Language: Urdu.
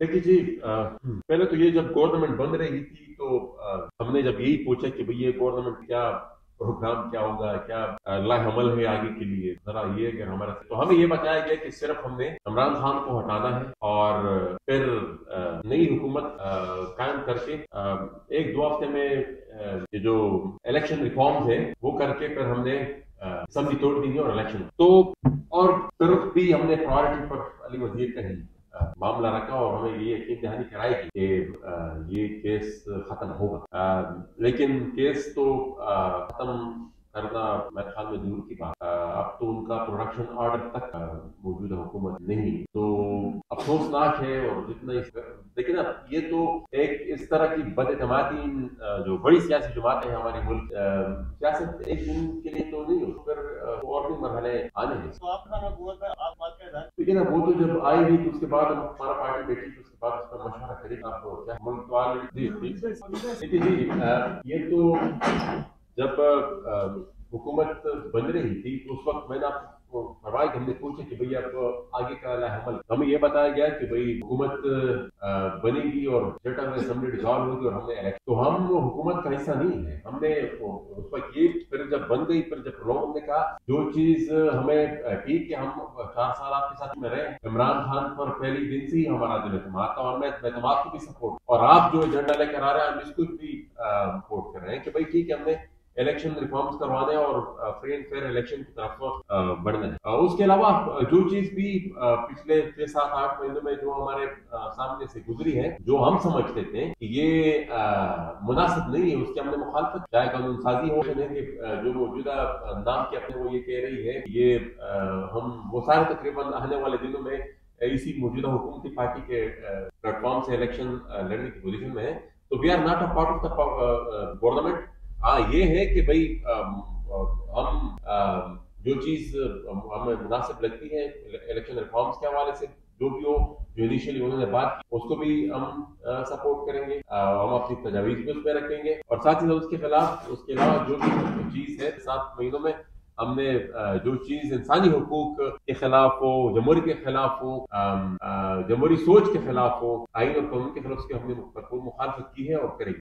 دیکھیے جی، پہلے تو یہ جب گورنمنٹ بن رہی تھی تو ہم نے جب یہی پوچھا کہ بھئی یہ گورنمنٹ کیا پروگرام کیا ہوگا، کیا لاہ عمل ہے آگے کے لیے، ذرا یہ کہ ہمارا، تو ہمیں یہ بتایا گیا کہ صرف ہم نے عمران خان کو ہٹانا ہے اور پھر نئی حکومت قائم کر کے ایک دو ہفتے میں یہ جو الیکشن ریفارمز ہے وہ کر کے پھر ہم نے اسمبلی توڑ دی اور الیکشن تو، اور پھر بھی ہم نے پرائورٹی پر علی وزیر کا ہی معاملہ رکھا اور ہمیں یہ یقین دہانی کرائی کہ یہ کیس ختم ہوگا، لیکن کیس تو ختم کرنا میرے خیال میں دور کی بات، اب تو ان کا پروڈکشن آرڈر تک موجودہ حکومت نہیں، تو افسوسناک ہے، اور جتنا لیکن اب یہ تو ایک اس طرح کی بد اعتمادی جو بڑی سیاسی جماعتیں ہیں ہمارے ملک، سیاست ایک دن کے لیے تو نہیں ہو، پھر اور بھی مرحلے آنے ہیں، لیکن اب وہ تو جب آئے گی تو اس کے بعد ہمارا پارٹی بیٹھی تو اس کے بعد اس پر مشورہ کرے گا، آپ کو کیا ملک تو آلریڈی دیکھیے جی، یہ تو جب حکومت بن رہی تھی تو اس وقت میں نے آپ کو فرمایا کہ ہم نے پوچھا کہ بھئی اب آگے کا عمل، ہمیں یہ بتایا گیا کہ بھئی حکومت بنے گی اور جنرل اسمبلی ڈسالو ہوگی اور ہم نے الیکشن، تو ہم حکومت کا حصہ نہیں ہے، ہم نے اس وقت یہ پھر جب بن گئی، پھر جب لوگوں نے کہا جو چیز ہمیں ٹھیک ہے، ہم 4 سال آپ کے ساتھ میں رہے، عمران خان پر پہلی دن سے ہی ہمارا دل اعتماد تھا اور میں اعتماد کو بھی سپورٹ، اور آپ جو ایجنڈا لے کر آ رہے ہیں ہم اس کو بھی سپورٹ کر رہے ہیں کہ بھئی ٹھیک ہے، ہم نے الیکشن ریفارمز کروانے اور فری اینڈ فیئر الیکشن کی طرف بڑھنا ہے۔ اس کے علاوہ جو چیز بھی پچھلے 6-7-8 مہینوں میں جو ہمارے سامنے سے گزری ہے، جو ہم سمجھتے تھے کہ یہ مناسب نہیں ہے، اس کی ہم نے مخالفت، چاہے قانون سازی ہو کہ جو موجودہ نام کے اپنے وہ یہ کہہ رہی ہے کہ یہ ہم وہ سارے تقریباً آنے والے دنوں میں اسی موجودہ حکومتی پارٹی کے پلیٹ فارم سے الیکشن لڑنے کی پوزیشن میں ہے، تو we are not a part of the government. ہاں یہ ہے کہ بھئی ہم جو چیز ہمیں مناسب لگتی ہے الیکشن ریفارمز کے حوالے سے، جو بھی ہو، جو انیشلی انہوں نے بات کی اس کو بھی ہم سپورٹ کریں گے، ہم اپنی تجاویز بھی اس پہ رکھیں گے، اور ساتھ ہی ساتھ اس کے خلاف، اس کے علاوہ جو بھی چیز ہے 7 مہینوں میں ہم نے جو چیز انسانی حقوق کے خلاف ہو، جمہوری کے خلاف ہو، جمہوری سوچ کے خلاف ہو، آئین اور قانون کے خلاف، اس کی ہم نے بھرپور مخالفت کی ہے اور کریں گے۔